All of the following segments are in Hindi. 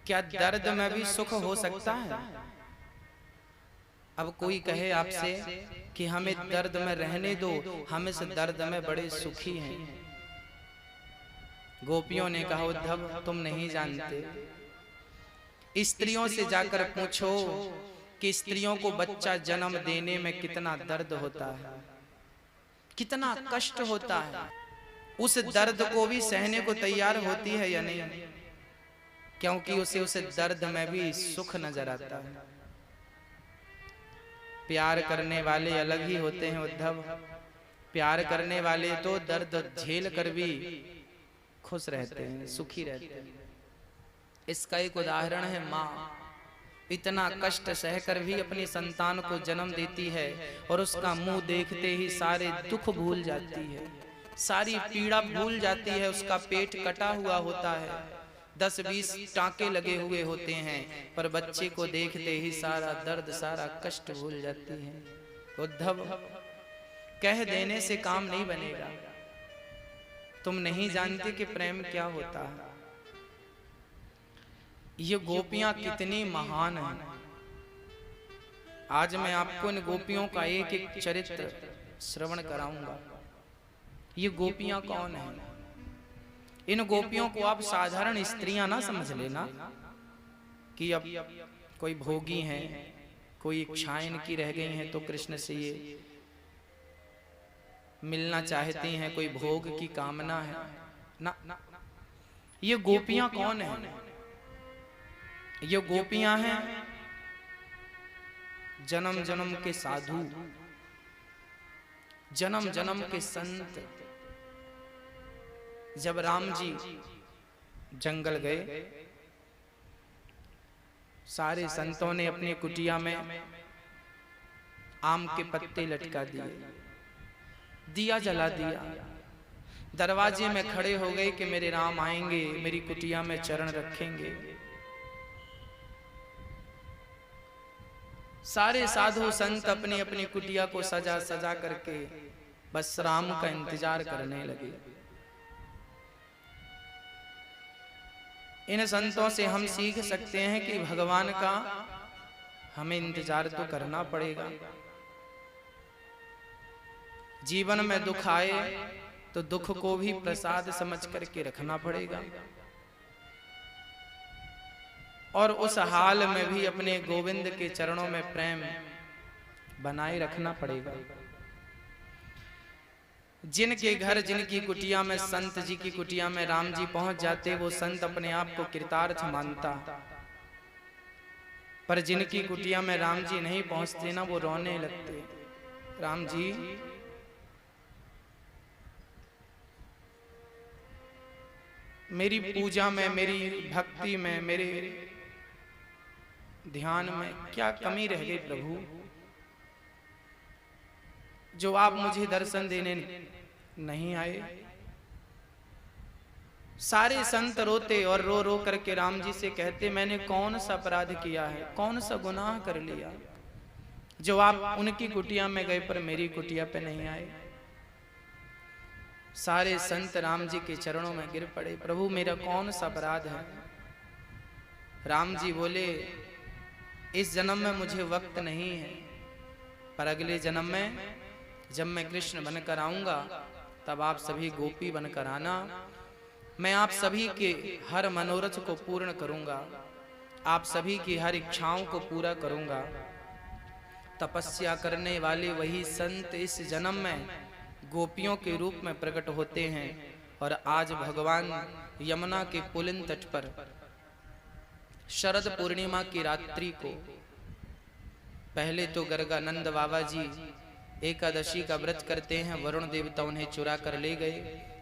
क्या दर्द में भी सुख हो सकता है? अब कोई कहे आपसे कि हमें दर्द में रहने दो, हम इस दर्द में बड़े सुखी हैं। गोपियों ने कहा, उद्धव तुम नहीं जानते, स्त्रियों से जाकर पूछो कि स्त्रियों को बच्चा जन्म देने में कितना दर्द होता है, कितना कष्ट होता है। उस दर्द को भी सहने को तैयार होती है या नहीं? क्योंकि उसे उस दर्द में भी सुख नजर आता है। प्यार करने वाले अलग ही होते हैं उद्धव। प्यार करने वाले तो दर्द झेल कर भी खुश रहते हैं, सुखी रहते हैं। इसका एक उदाहरण है माँ। इतना कष्ट सहकर भी अपनी संतान को जन्म देती है और उसका मुंह देखते ही सारे दुख भूल जाती है, सारी पीड़ा भूल जाती है। उसका पेट कटा हुआ होता है, 10-20 टांके लगे हुए होते हैं, पर बच्चे को देखते ही सारा दर्द सारा कष्ट भूल जाती है। उद्धव, कह देने से काम नहीं बनेगा। तुम नहीं जानते कि प्रेम क्या होता है। ये गोपियां कितनी महान हैं। आज मैं आपको इन गोपियों का एक एक चरित्र श्रवण कराऊंगा। ये गोपियां कौन हैं? इन गोपियों को आप साधारण स्त्रियां ना समझ लेना कि अब कोई भोगी हैं, कोई इच्छाएं इनकी रह गई हैं तो कृष्ण से ये मिलना चाहती हैं, कोई भोग की कामना है ना। ये गोपियां कौन हैं? ये गोपियां हैं जन्म जन्म के साधु, जन्म जन्म के संत। जब राम जी जंगल गए, सारे संतों ने अपनी कुटिया में आम के पत्ते लटका दिए, दिया जला दिया, दरवाजे में खड़े हो गए कि मेरे राम आएंगे, मेरी कुटिया में चरण रखेंगे। सारे साधु संत अपनी अपनी कुटिया को सजा सजा करके बस राम का इंतजार करने लगे। इन संतों से हम सीख सकते हैं कि भगवान का हमें इंतजार तो करना पड़ेगा। जीवन में दुख आए तो दुख को भी प्रसाद समझ करके रखना पड़ेगा, और उस हाल में भी अपने गोविंद के चरणों में प्रेम बनाए रखना पड़ेगा। जिनके घर, जिनकी कुटिया में, संत जी की कुटिया में राम जी पहुंच जाते, वो संत अपने आप को कृतार्थ मानता। पर जिनकी कुटिया में राम जी नहीं पहुंचते ना, वो रोने लगते, राम जी मेरी पूजा में, मेरी भक्ति में, मेरे ध्यान में क्या कमी रह गई प्रभु, जो आप मुझे दर्शन देने नहीं आए। सारे संत रोते और रो रो करके राम जी से कहते, मैंने कौन सा अपराध किया है, कौन सा गुनाह कर लिया जो आप उनकी कुटिया में गए पर मेरी कुटिया पे नहीं आए। सारे संत राम जी के चरणों में गिर पड़े, प्रभु मेरा कौन सा अपराध है। राम जी बोले, इस जन्म में मुझे वक्त नहीं है, पर अगले जन्म में जब मैं कृष्ण बनकर आऊंगा तब आप सभी गोपी बनकर आना। मैं आप सभी के हर मनोरथ को पूर्ण करूंगा, आप सभी की हर इच्छाओं को पूरा करूंगा। तपस्या करने वाले वही संत इस जन्म में गोपियों के रूप में प्रकट होते हैं। और आज भगवान यमुना के पुलिन तट पर शरद पूर्णिमा की रात्रि को, पहले तो गर्गानंद बाबा जी एकादशी का व्रत करते हैं, वरुण देवता उन्हें चुरा कर ले गए,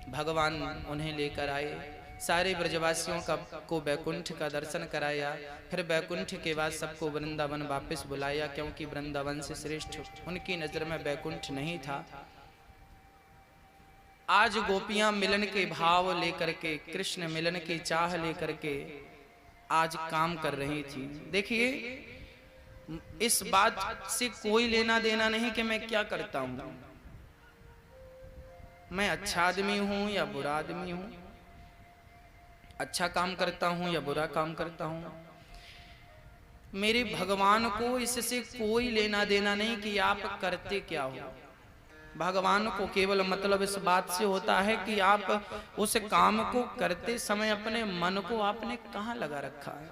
भगवान उन्हें लेकर आए, सारे ब्रजवासियों को बैकुंठ का दर्शन कराया। फिर बैकुंठ के बाद सबको वृंदावन वापस बुलाया, क्योंकि वृंदावन से श्रेष्ठ उनकी नजर में बैकुंठ नहीं था। आज गोपियां मिलन के भाव लेकर के, कृष्ण मिलन की चाह लेकर के आज काम कर रही थी। देखिए, इस बात से कोई लेना देना नहीं कि मैं क्या करता हूं, मैं अच्छा आदमी हूं या बुरा आदमी हूं। अच्छा काम करता हूं या बुरा काम करता हूं, मेरे भगवान को इससे कोई लेना देना नहीं कि आप करते क्या हो। भगवान को केवल मतलब इस बात से होता है कि आप उस काम को करते समय अपने मन को आपने कहां लगा रखा है।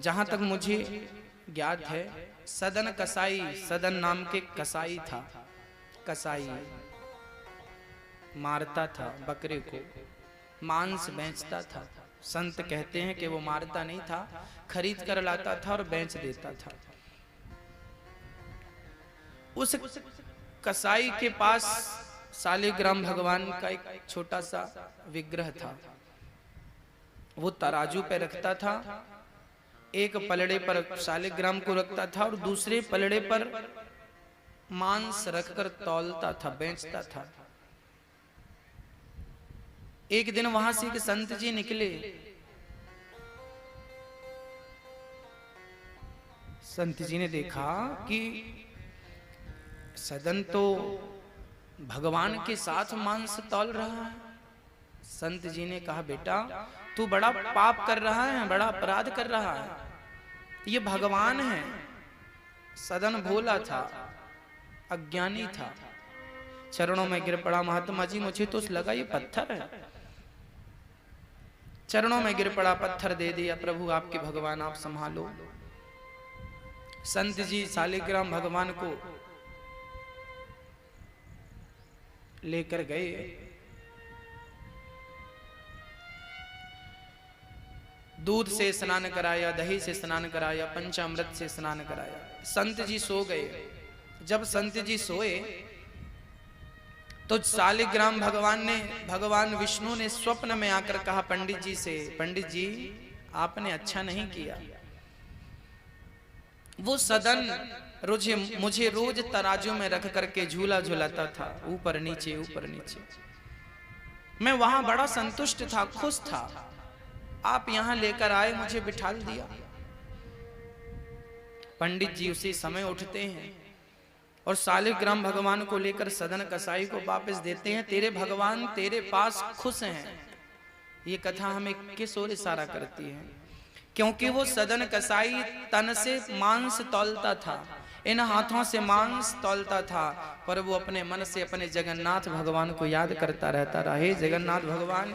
जहां तक मुझे ज्ञात है, सदन कसाई, सदन नाम के कसाई था। कसाई मारता था बकरे को, मांस बेचता था। संत कहते हैं कि वो मारता नहीं था, खरीद कर लाता था और बेच देता था। उस कसाई के पास शालिग्राम भगवान का एक छोटा सा विग्रह था। वो तराजू पे रखता था, एक पलड़े पर शालिग्राम को रखता था और दूसरे पलड़े पर मांस रखकर तौलता था, बेचता था। एक दिन वहां से एक संत जी निकले। संत जी ने देखा कि सदन तो भगवान के साथ मांस तौल रहा है। संत जी ने कहा, बेटा तू बड़ा पाप कर रहा है, बड़ा अपराध कर रहा है, ये भगवान है। सदन भोला था, अज्ञानी था, चरणों में गिर पड़ा। महात्मा जी मुझे तो लगा ये पत्थर है। चरणों में गिर पड़ा, पत्थर दे दिया, प्रभु आपके भगवान आप संभालो। संत जी शालिग्राम भगवान को लेकर गए। दूध से स्नान कराया, दही से स्नान कराया, पंचामृत से स्नान कराया। संत जी सो गए। जब संत जी सोए तो शालिग्राम भगवान विष्णु ने स्वप्न में आकर कहा पंडित जी से, पंडित जी आपने अच्छा नहीं किया। वो सदन मुझे रोज तराजू में रख करके झूला झूलाता था, ऊपर नीचे ऊपर नीचे। मैं वहां बड़ा संतुष्ट था, खुश था। आप यहां लेकर आए, मुझे बिठाल दिया। पंडित जी उसी समय उठते हैं और शालिग्राम भगवान को लेकर सदन कसाई को वापस देते हैं। तेरे भगवान तेरे पास खुश हैं। ये कथा हमें किस ओर इशारा करती है? क्योंकि वो सदन कसाई तन से मांस तौलता था, इन हाथों से मांस तौलता था, पर वो अपने मन से अपने जगन्नाथ भगवान को याद करता रहता रहा। हे जगन्नाथ भगवान,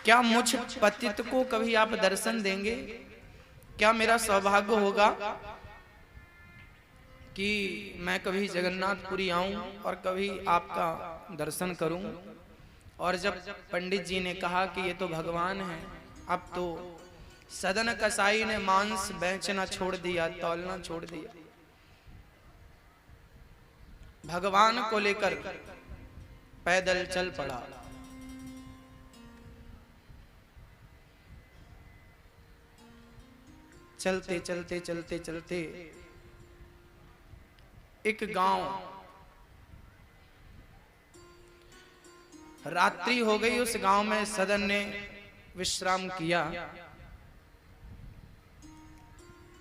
क्या मुझ पतित को कभी आप दर्शन देंगे? क्या मेरा सौभाग्य होगा कि मैं कभी जगन्नाथपुरी आऊं और कभी आपका दर्शन करूं? और जब पंडित जी ने कहा कि ये तो भगवान है, अब तो सदन कसाई ने मांस बेचना छोड़ दिया, तौलना छोड़ दिया। भगवान को लेकर पैदल चल पड़ा। चलते चलते चलते चलते एक गांव, रात्रि हो गई। उस गांव में सदन ने विश्राम किया।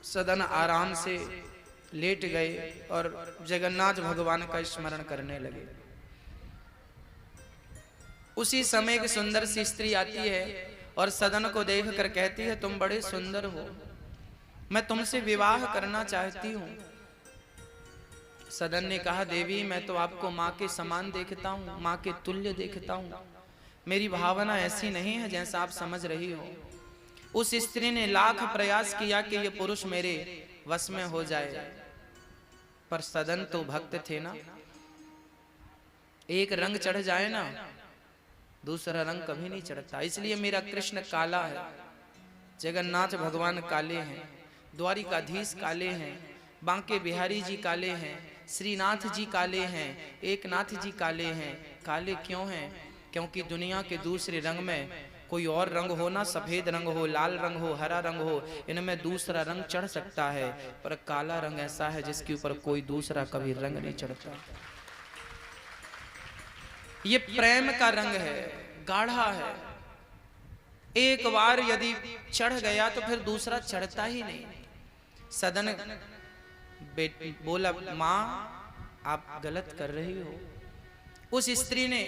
सदन आराम से लेट गए और जगन्नाथ भगवान का स्मरण करने लगे। उसी समय एक सुंदर सी स्त्री आती है और सदन को देखकर कहती है, तुम बड़े सुंदर हो, मैं तुमसे विवाह करना चाहती हूं। सदन ने कहा, देवी मैं तो आपको माँ के समान देखता हूँ, माँ के तुल्य देखता हूँ। मेरी भावना ऐसी नहीं है जैसा आप समझ रही हो। उस स्त्री ने लाख प्रयास किया कि ये पुरुष मेरे वश में हो जाए, पर सदन तो भक्त थे ना। एक रंग चढ़ जाए ना, दूसरा रंग कभी नहीं चढ़ता। इसलिए मेरा कृष्ण काला है, जगन्नाथ भगवान काले हैं, द्वारिकाधीश काले हैं, बांके बिहारी जी काले हैं, श्रीनाथ जी काले हैं, एकनाथ जी काले हैं। काले क्यों हैं? क्योंकि दुनिया के दूसरे रंग में कोई और रंग हो ना, सफेद रंग हो, लाल रंग हो, हरा रंग हो, इनमें दूसरा रंग चढ़ सकता है, पर काला रंग ऐसा है जिसके ऊपर कोई दूसरा कभी रंग नहीं चढ़ता। ये प्रेम का रंग है, गाढ़ा है। एक बार यदि चढ़ गया तो फिर दूसरा चढ़ता ही नहीं। सदन बोला, मां आप गलत कर रही हो। उस स्त्री ने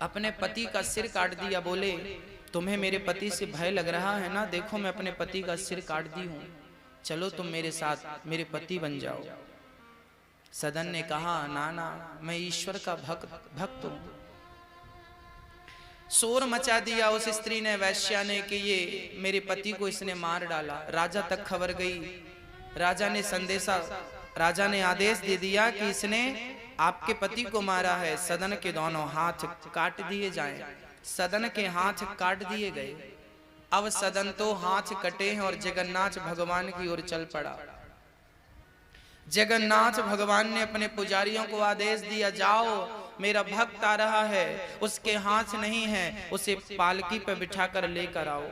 अपने पति का सिर काट दिया। बोले तुम्हें मेरे पति से भय लग रहा है ना, देखो मैं अपने पति का सिर काट दी हूं, चलो तुम मेरे साथ मेरे पति बन जाओ। सदन ने कहा ना ना, मैं ईश्वर का भक्त हूं। शोर मचा दिया उस स्त्री ने, वैश्या ने, कि ये मेरे पति को इसने मार डाला। राजा तक खबर गई। राजा ने आदेश दे दिया कि इसने आपके पति को मारा है, सदन के दोनों हाथ काट दिए जाएं। सदन के हाथ काट दिए गए। अब सदन तो हाथ कटे हैं और जगन्नाथ भगवान की ओर चल पड़ा। जगन्नाथ भगवान ने अपने पुजारियों को आदेश दिया, जाओ मेरा भक्त आ रहा है, उसके हाथ नहीं है, उसे पालकी पर बिठाकर लेकर आओ,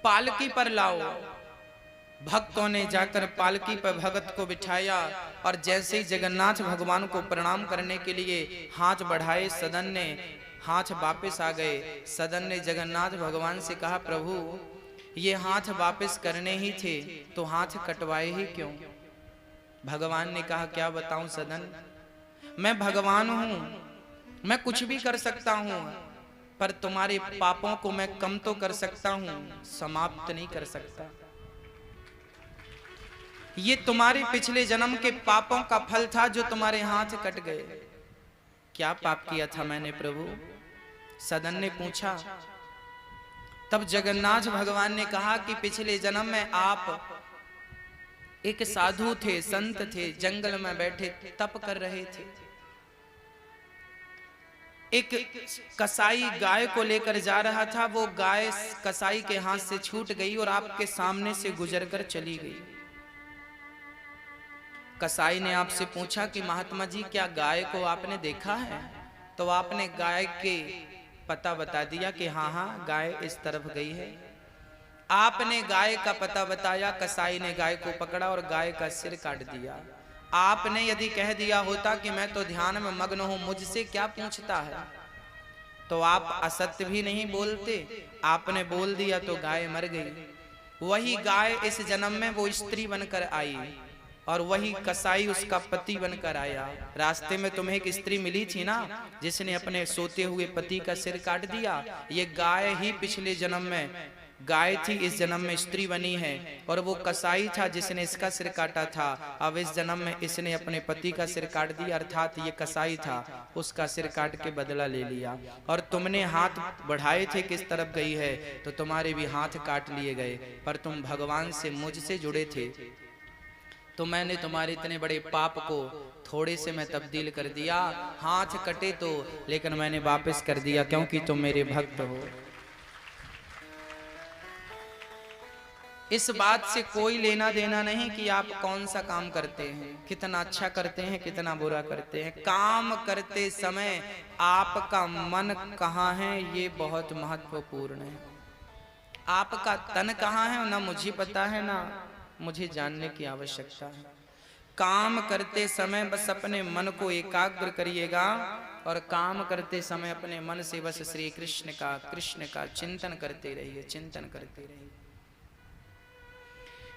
पालकी पर लाओ। भक्तों ने जाकर पालकी पर भगत को बिठाया और जैसे ही जगन्नाथ भगवान को प्रणाम करने के लिए हाथ बढ़ाए, सदन ने हाथ वापस आ गए। सदन ने जगन्नाथ भगवान से कहा, प्रभु ये हाथ वापस करने ही थे तो हाथ कटवाए ही क्यों? भगवान ने कहा, क्या बताऊं सदन, मैं भगवान हूं, मैं कुछ भी कर सकता हूं, पर तुम्हारे पापों को मैं कम तो कर सकता हूं, समाप्त नहीं कर सकता। ये तुम्हारे पिछले जन्म के पापों का फल था जो तुम्हारे हाथ कट गए। क्या पाप किया था मैंने प्रभु? सदन ने पूछा। तब जगन्नाथ भगवान ने कहा कि पिछले जन्म में आप एक साधु थे, संत थे, जंगल में बैठे तप कर रहे थे। एक कसाई गाय को लेकर जा रहा था, वो गाय कसाई के हाथ से छूट गई और आपके सामने से गुजरकर चली गई। कसाई ने आपसे पूछा कि महात्मा जी क्या गाय को आपने देखा है? तो आपने गाय के पता बता दिया कि हाँ हाँ गाय इस तरफ गई है। आपने गाय का पता बताया, कसाई ने गाय को पकड़ा और गाय का सिर काट दिया। आपने यदि कह दिया होता कि मैं तो ध्यान में मग्न हूं, मुझसे क्या पूछता है, तो आप असत्य भी नहीं बोलते। आपने बोल दिया तो गाय मर गई। वही गाय इस जन्म में वो स्त्री बनकर आई और वही कसाई उसका पति बनकर आया। रास्ते में तुम्हें एक स्त्री मिली थी ना, जिसने अपने सोते हुए पति का सिर काट दिया। ये गाय ही पिछले जन्म में गाय थी, इस जन्म में स्त्री बनी है। और वो कसाई था जिसने इसका सिर काटा था, अब इस जन्म में इसने अपने पति का सिर काट दिया, अर्थात ये कसाई था, उसका सिर काट के बदला ले लिया। और तुमने हाथ बढ़ाए थे किस तरफ गई है, तो तुम्हारे भी हाथ काट लिए गए, पर तुम भगवान से मुझसे जुड़े थे, तो मैंने तुम्हारे इतने बड़े पाप को थोड़े से मैं तब्दील कर दिया। हाथ कटे तो, लेकिन मैंने वापस कर दिया, क्योंकि तुम मेरे भक्त हो। इस बात से कोई लेना देना नहीं कि आप कौन सा काम करते हैं, कितना अच्छा करते हैं, कितना बुरा करते हैं। काम करते समय आपका मन कहाँ है, ये बहुत महत्वपूर्ण है। आपका तन कहाँ है ना मुझे पता है, ना मुझे जानने की आवश्यकता है। काम करते समय बस अपने मन को एकाग्र करिएगा और काम करते समय अपने मन से बस श्री कृष्ण का चिंतन करते रहिए, चिंतन करते रहिए।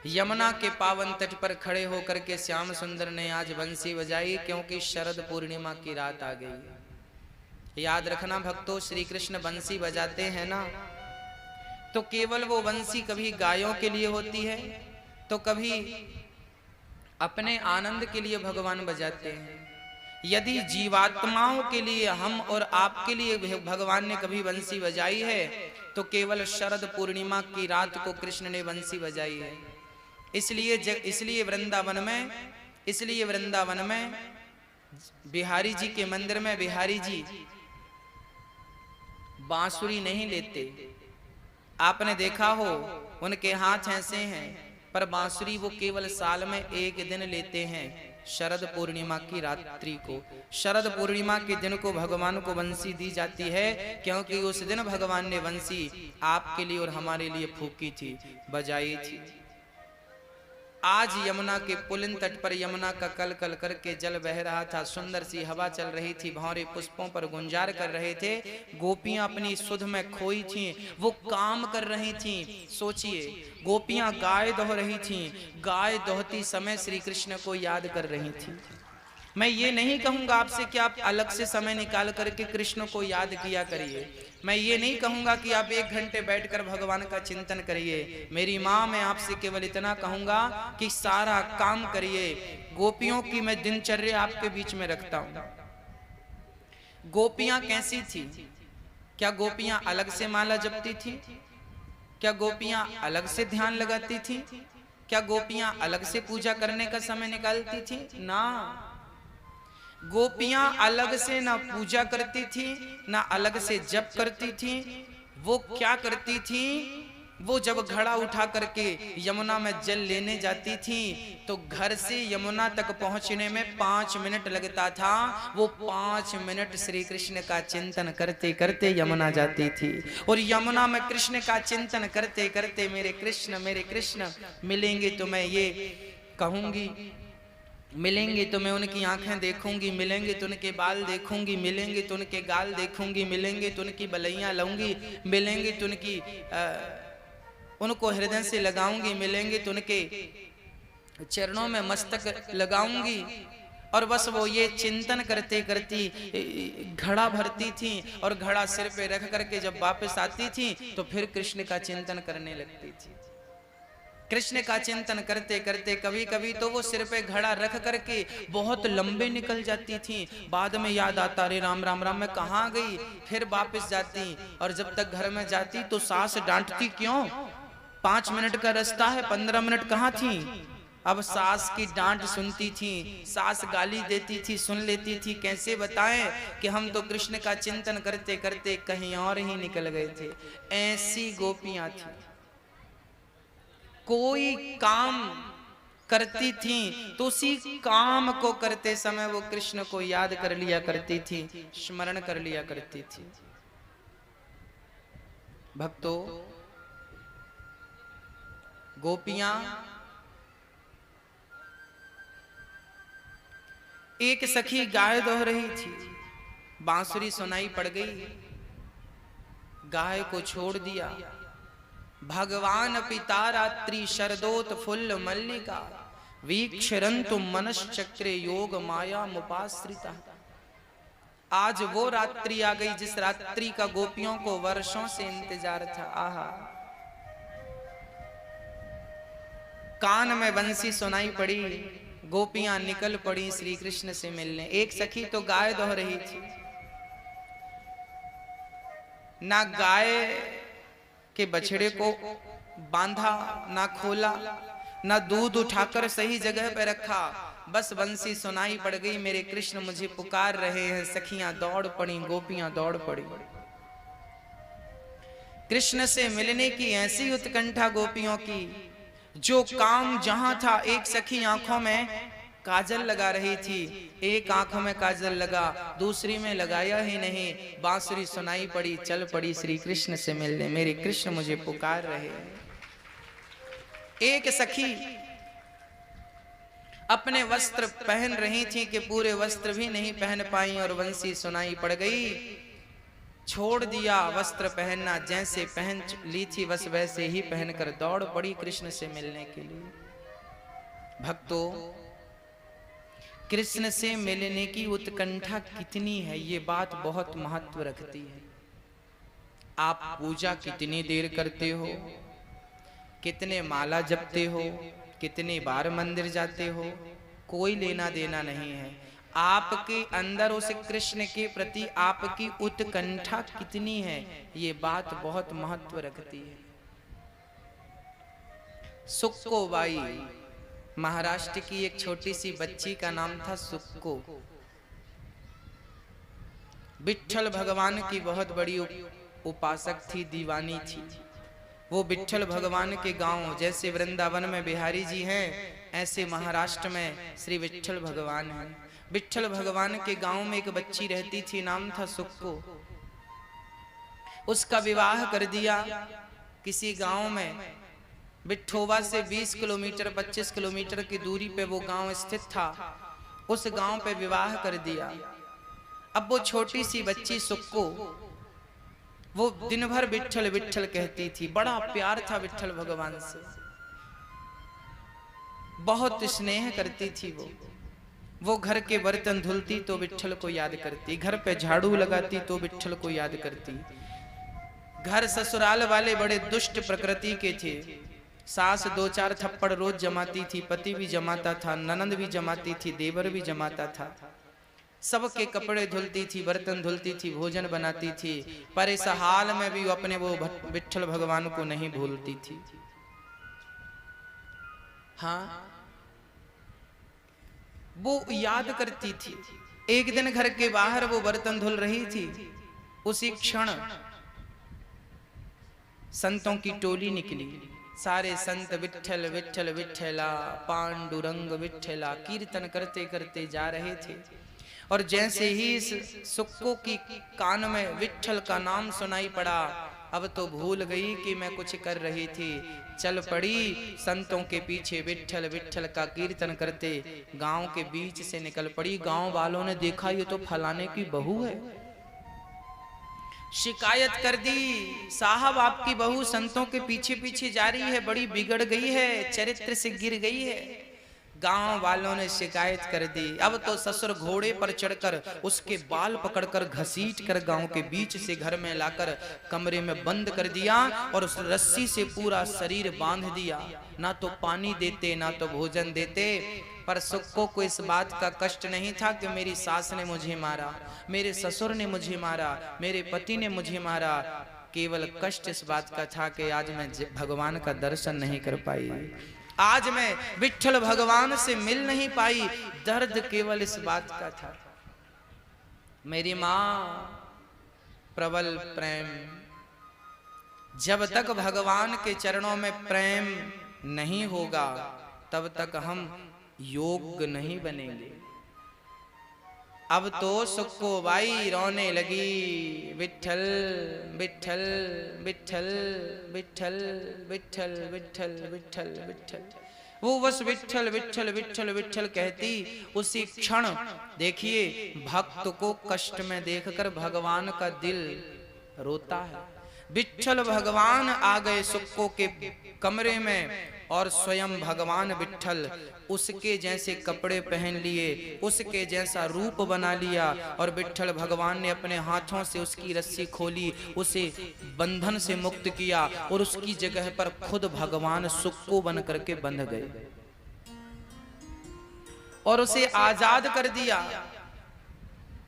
यमुना के पावन तट पर खड़े होकर के श्याम सुंदर ने आज बंसी बजाई, क्योंकि शरद पूर्णिमा की रात आ गई। याद रखना भक्तों, श्री कृष्ण बंसी बजाते हैं ना, तो केवल वो बंसी कभी गायों के लिए होती है, तो कभी अपने आनंद के लिए भगवान बजाते हैं। यदि जीवात्माओं के लिए, हम और आपके लिए भगवान ने कभी बंसी बजाई है, तो केवल शरद पूर्णिमा की रात को कृष्ण ने बंसी बजाई है। इसलिए वृंदावन में बिहारी जी के मंदिर में बिहारी जी बांसुरी नहीं लेते। आपने देखा हो उनके हाथ ऐसे हैं, पर बांसुरी वो केवल साल में एक दिन लेते हैं, शरद पूर्णिमा की रात्रि को। शरद पूर्णिमा के दिन को भगवान को बंसी दी जाती है, क्योंकि उस दिन भगवान ने बंसी आपके लिए और हमारे लिए फूकी थी, बजाई थी। आज यमुना के पुलिन तट पर यमुना का कल कल करके जल बह रहा था, सुंदर सी हवा चल रही थी, भंवरे पुष्पों पर गुंजार कर रहे थे, गोपियां अपनी सुध में खोई थीं, वो काम कर रही थीं। सोचिए, गोपियां गाय दोह रही थीं, गाय दोहती समय श्री कृष्ण को याद कर रही थीं। मैं ये नहीं कहूंगा आपसे कि आप अलग से समय निकाल करके कृष्ण को याद किया करिए। मैं ये नहीं कहूंगा कि आप 1 घंटे बैठकर भगवान का चिंतन करिए। मेरी माँ, मैं आपसे केवल इतना कहूंगा कि सारा काम करिए। गोपियों की मैं दिनचर्या आपके बीच में रखता हूं। गोपियां कैसी थी? क्या गोपियां अलग से माला जपती थी? क्या गोपियां अलग से ध्यान लगाती थी? क्या गोपियां अलग से पूजा करने का समय निकालती थी? ना, गोपियां अलग से ना पूजा करती थी, ना अलग से जप करती थी। वो क्या करती थी? वो जब घड़ा उठा करके यमुना में जल लेने जाती थी तो घर से यमुना तक पहुंचने में 5 मिनट लगता था। वो 5 मिनट श्री कृष्ण का चिंतन करते करते यमुना जाती थी। और यमुना में कृष्ण का चिंतन करते करते मेरे कृष्ण मिलेंगे तो मैं ये कहूंगी, मिलेंगे तो मैं उनकी आंखें देखूंगी, मिलेंगे तो उनके बाल देखूंगी, मिलेंगे तो उनके गाल देखूंगी, मिलेंगे तो उनकी बलैयां लाऊंगी, मिलेंगे तो उनकी उनको हृदय से लगाऊंगी, मिलेंगे तो उनके चरणों में मस्तक लगाऊंगी। और बस वो ये चिंतन करते करती घड़ा भरती थी और घड़ा सिर पे रख करके जब वापस आती थी तो फिर कृष्ण का चिंतन करने लगती थी। कृष्ण का चिंतन करते करते कभी कभी तो वो सिर पे घड़ा रख करके बहुत लंबे निकल जाती थी। बाद में याद आता, अरे राम राम राम, मैं कहाँ गई? फिर वापस जाती और जब तक घर में जाती तो सास डांटती, क्यों? 5 मिनट का रास्ता है, 15 मिनट कहाँ थी? अब सास की डांट सुनती थी, सास गाली देती थी, सुन लेती थी। कैसे बताएं कि हम तो कृष्ण का चिंतन करते करते कहीं और ही निकल गए थे। ऐसी गोपियां थी। कोई काम करती थी तो उसी काम को करते समय वो कृष्ण को याद कर लिया करती थी, स्मरण कर लिया करती थी। भक्तों, गोपियां एक सखी गाय दोह रही थी, बांसुरी सुनाई पड़ गई, गाय को छोड़ दिया। भगवान पिता रात्रि शरदोत फुल्ल मल्लिका वीक्षरन्तु मनश्चक्रे योग माया मुपाश्रिता। आज वो रात्रि आ गई जिस रात्रि का गोपियों को वर्षों से इंतजार था। आहा, कान में बंसी सुनाई पड़ी, गोपियां निकल पड़ी श्री कृष्ण से मिलने। एक सखी तो गाय दोह रही थी, ना गाय के बछड़े को बांधा, ना खोला, ना दूध उठाकर सही जगह पर रखा, बस बंसी सुनाई पड़ गई, मेरे कृष्ण मुझे पुकार रहे हैं। सखियां दौड़ पड़ी, गोपियां दौड़ पड़ी। कृष्ण से मिलने की ऐसी उत्कंठा गोपियों की, जो काम जहां था, एक सखी आंखों में काजल लगा रही थी, एक आंखों में काजल लगा, दूसरी में लगाया ही नहीं। बांसुरी सुनाई पड़ी, चल पड़ी श्री कृष्ण से मिलने, मेरे कृष्ण मुझे पुकार रहे। एक सखी अपने वस्त्र पहन रही थी कि पूरे वस्त्र भी नहीं पहन पाई और बंसी सुनाई पड़ गई। छोड़ दिया वस्त्र पहनना, जैसे पहन ली थी बस वैसे ही पहनकर दौड़ पड़ी कृष्ण से मिलने के लिए। भक्तों, कृष्ण से मिलने की उत्कंठा कितनी है, ये बात बहुत महत्व रखती है। आप पूजा कितनी देर करते हो, कितने माला जपते हो, कितने बार मंदिर जाते हो, कोई लेना देना नहीं है। आपके अंदर उस कृष्ण के प्रति आपकी उत्कंठा कितनी है, ये बात बहुत महत्व रखती है। सुक्को बाई, महाराष्ट्र की एक छोटी सी बच्ची का नाम था सुक्को। विट्ठल भगवान की बहुत बड़ी उपासक थी, दीवानी थी। वो विट्ठल भगवान के गांव, जैसे वृंदावन में बिहारी जी हैं, ऐसे महाराष्ट्र में श्री विट्ठल भगवान हैं। विट्ठल भगवान के गांव में एक बच्ची रहती थी, नाम था सुक्को। उसका विवाह कर दिया किसी गांव में। विठोबा से 20 किलोमीटर 25 किलोमीटर की दूरी पे वो गांव स्थित था। उस गांव पे विवाह कर दिया। अब वो छोटी सी बच्ची सुक्को, वो दिन भर विट्ठल विट्ठल कहती थी। बड़ा प्यार था विट्ठल भगवान से, बहुत स्नेह करती थी वो। वो घर के बर्तन धुलती तो विट्ठल को याद करती, घर पे झाड़ू लगाती तो विट्ठल को याद करती। घर ससुराल वाले बड़े दुष्ट प्रकृति के थे। सास 2-4 थप्पड़ रोज जमाती थी, पति भी जमाता था, ननंद भी जमाती थी, देवर भी जमाता था। सबके कपड़े धुलती थी, बर्तन धुलती थी, भोजन बनाती थी, पर इस हाल में भी वो अपने वो विट्ठल भगवान को नहीं भूलती थी। हाँ, वो याद करती थी। एक दिन घर के बाहर वो बर्तन धुल रही थी, उसी क्षण संतों की टोली निकली। सारे संत विट्ठल विट्ठल विट्ठला पांडुरंग विट्ठला कीर्तन करते करते जा रहे थे। और जैसे ही इस सुक्को की कान में विट्ठल का नाम सुनाई पड़ा, अब तो भूल गई कि मैं कुछ कर रही थी। चल पड़ी संतों के पीछे, विट्ठल विट्ठल का कीर्तन करते गांव के बीच से निकल पड़ी। गांव वालों ने देखा ये तो फलाने की बहू है, शिकायत कर दी, साहब आपकी बहू संतों के पीछे पीछे जा रही है, बड़ी बिगड़ गई है, चरित्र से गिर गई है। गांव वालों ने शिकायत कर दी। अब तो ससुर घोड़े पर चढ़कर उसके बाल पकड़कर घसीट कर गांव के बीच से घर में लाकर कमरे में बंद कर दिया और उस रस्सी से पूरा शरीर बांध दिया। ना तो पानी देते ना तो भोजन देते। पर सुक्को को इस बात का कष्ट नहीं था कि मेरी सास ने मुझे मारा, मेरे ससुर ने मुझे मारा, मेरे पति ने मुझे मारा। केवल कष्ट इस बात का था कि आज मैं भगवान का दर्शन नहीं कर पाई, आज मैं विट्ठल भगवान से मिल नहीं पाई। दर्द केवल इस बात का था। मेरी मां प्रबल प्रेम, जब तक भगवान के चरणों में प्रेम नहीं होगा तब तक हम योग्य नहीं बनेंगे। अब तो सुक्को बाई रोने लगी, विट्ठल विट्ठल विट्ठल विट्ठल विट्ठल विट्ठल विट्ठल विट्ठल। वो बस विट्ठल विट्ठल विट्ठल विट्ठल कहती। उसी क्षण देखिए भक्त को कष्ट में देखकर भगवान का दिल रोता है। विट्ठल भगवान आ गए सुक्को के कमरे में और स्वयं भगवान विट्ठल उसके जैसे कपड़े पहन लिए, उसके जैसा रूप बना लिया। और विट्ठल भगवान ने अपने हाथों से उसकी रस्सी खोली, उसे बंधन से मुक्त किया और उसकी जगह पर खुद भगवान सुक्को बन करके बंध गए और उसे आजाद कर दिया।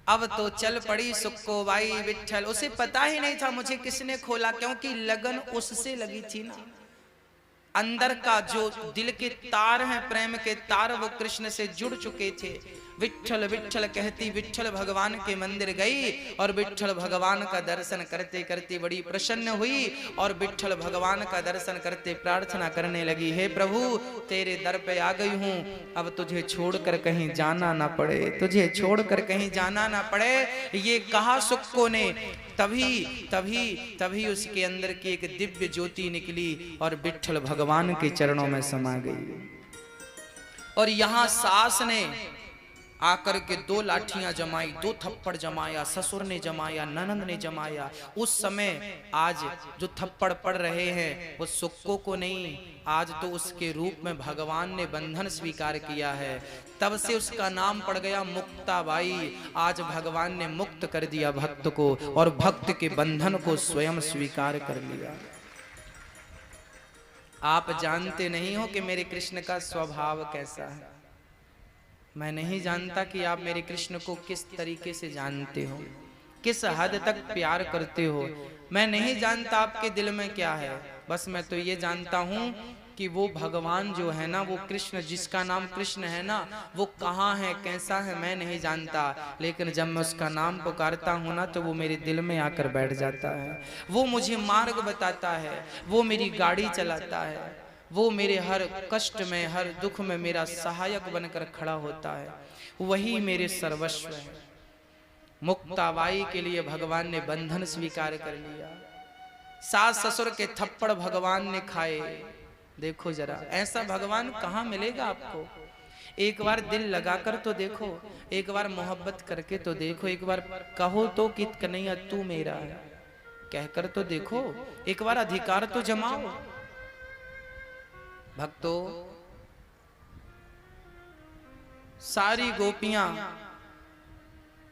अब तो चल पड़ी सुक्को बाई विट्ठल। उसे पता ही नहीं था मुझे किसने खोला, क्योंकि लगन उससे लगी थी ना। अंदर का जो दिल के तार हैं, प्रेम के तार, वो कृष्ण से जुड़ चुके थे। विट्ठल विट्ठल कहती विट्ठल भगवान के मंदिर गई और विट्ठल भगवान का दर्शन करते करते बड़ी प्रसन्न हुई और विट्ठल भगवान का दर्शन करते प्रार्थना करने लगी, हे प्रभु तेरे दर पे आ गई हूँ, अब तुझे छोड़कर कहीं जाना ना पड़े, तुझे छोड़कर कहीं जाना ना पड़े। ये कहा सुक्को ने। तभी तभी तभी उसके अंदर की एक दिव्य ज्योति निकली और विट्ठल भगवान के चरणों में समा गई। और यहां सास ने आकर के 2 लाठियां जमाई, 2 थप्पड़ जमाया, ससुर ने जमाया, ननंद ने जमाया। उस समय आज जो थप्पड़ पड़ रहे हैं वो सुक्को को नहीं, आज तो उसके रूप में भगवान ने बंधन स्वीकार किया है। तब से उसका नाम पड़ गया मुक्ताबाई। आज भगवान ने मुक्त कर दिया भक्त को और भक्त के बंधन को स्वयं स्वीकार कर लिया। आप जानते नहीं हो कि मेरे कृष्ण का स्वभाव कैसा है। मैं नहीं जानता कि आप मेरे कृष्ण को किस तरीके से जानते हो, किस हद तक प्यार करते हो। मैं नहीं जानता आपके दिल में क्या है। बस मैं तो ये जानता हूं कि वो भगवान जो है ना, वो कृष्ण जिसका नाम कृष्ण है ना, वो कहाँ है, कैसा है, मैं नहीं जानता। लेकिन जब मैं उसका नाम पुकारता हूँ ना तो वो मेरे दिल में आकर बैठ जाता है। वो मुझे मार्ग बताता है, वो मेरी गाड़ी चलाता है, वो मेरे हर कष्ट में, हर दुख में मेरा सहायक बनकर खड़ा होता है। वही मेरे सर्वस्व है। मुक्ताबाई के लिए भगवान ने बंधन स्वीकार कर लिया। सास ससुर के थप्पड़ भगवान ने खाए। देखो जरा, ऐसा भगवान कहाँ मिलेगा आपको। एक बार दिल लगाकर तो देखो, एक बार मोहब्बत करके तो देखो, एक बार कहो तो कि कन्हैया तू मेरा है, कहकर तो देखो, एक बार अधिकार तो जमाओ। भक्तों, सारी गोपियां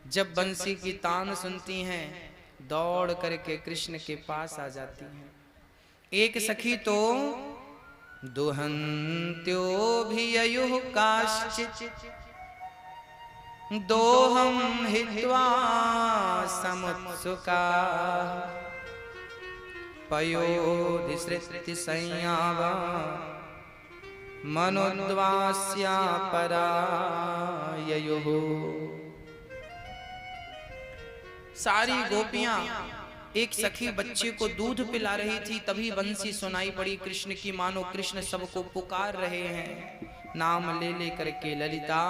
जब बंसी की तान सुनती हैं दौड़ करके कृष्ण के पास आ जाती हैं। एक सखी तो दुहन्त्यो भिययुः काश्चित् दोहं हित्वा समुत्सुका पयोधिसृत्य संयावा मनोद्वास्या पराययुः। सारी गोपियां एक सखी बच्चे को दूध पिला रही थी, तभी बंसी सुनाई पड़ी कृष्ण की, मानो कृष्ण सबको पुकार रहे हैं नाम ले ले करके। ललिता,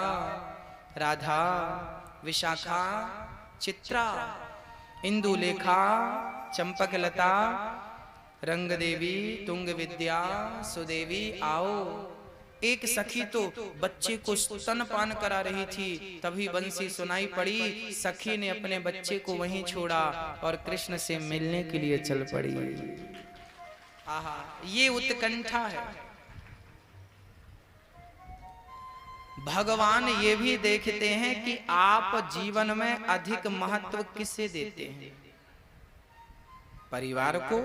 राधा, विशाखा, चित्रा, इंदुलेखा, चंपकलता, रंग देवी, तुंग विद्या, सुदेवी आओ। एक सखी तो बच्चे को स्तनपान करा रही थी, तभी बंसी सुनाई पड़ी। सखी ने अपने बच्चे को वहीं छोड़ा और कृष्ण से मिलने के लिए चल पड़ी। आहा, ये उत्कंठा है। भगवान ये भी देखते हैं कि आप जीवन में अधिक महत्व किसे देते हैं, परिवार को,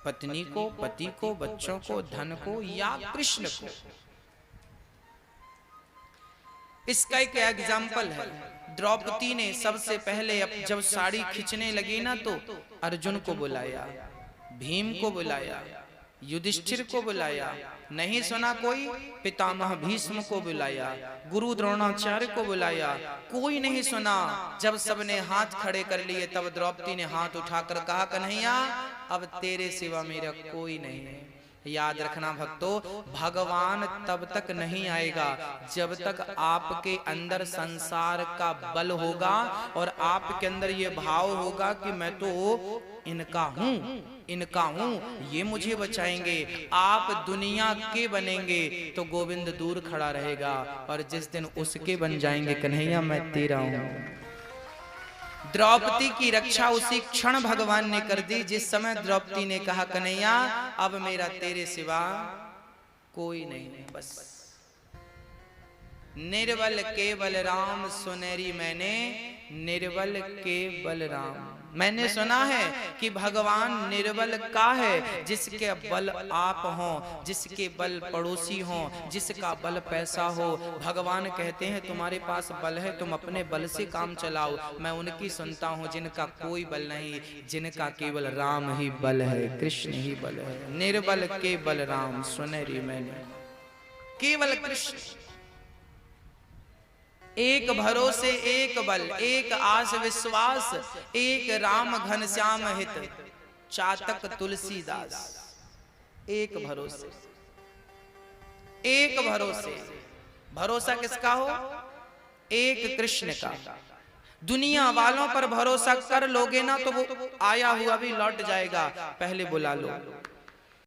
पत्नी को, पति को, बच्चों को, धन को, या कृष्ण को। इसका एक एग्जाम्पल है। द्रौपदी ने सबसे पहले जब साड़ी खींचने लगी ना तो अर्जुन को बुलाया, भीम को बुलाया, युधिष्ठिर को बुलाया, नहीं सुना कोई पितामह भीष्म को बुलाया, गुरु द्रोणाचार्य को बुलाया, कोई नहीं सुना। जब सबने हाथ खड़े कर लिए तब द्रौपदी ने हाथ उठाकर कहा, कन्हैया अब तेरे सिवा मेरा कोई नहीं है। याद रखना भक्तों, भगवान तब तक नहीं आएगा जब तक आपके अंदर संसार का बल होगा और आपके अंदर ये भाव होगा कि मैं तो इनका हूं, इनका हूं, ये मुझे बचाएंगे। आप दुनिया के बनेंगे तो गोविंद दूर खड़ा रहेगा, और जिस दिन उसके बन जाएंगे, कन्हैया मैं तेरा हूं। द्रौपदी की रक्षा उसी क्षण भगवान ने कर दी जिस समय द्रौपदी ने कहा, कन्हैया अब मेरा तेरे सिवा कोई नहीं है। बस निर्बल केवल राम सुनेरी मैंने, निर्बल केवल राम। मैंने सुना है कि भगवान निर्बल का है, जिसके बल आप हों, जिसके बल पड़ोसी हों, जिसका बल पैसा हो। भगवान कहते हैं तुम्हारे पास बल है, तुम अपने बल से काम चलाओ। मैं उनकी सुनता हूं जिनका कोई बल नहीं, जिनका केवल राम ही बल है, कृष्ण ही बल है। निर्बल केवल राम सुनेरी मैंने, केवल कृष्ण। एक भरोसे एक बल, एक आस विश्वास, एक राम घनश्याम हित, चातक तुलसीदास। एक भरोसे, एक भरोसे। भरोसा किसका हो? एक कृष्ण का। दुनिया वालों पर भरोसा कर लोगे ना तो वो आया हुआ भी लौट जाएगा, पहले बुला लो।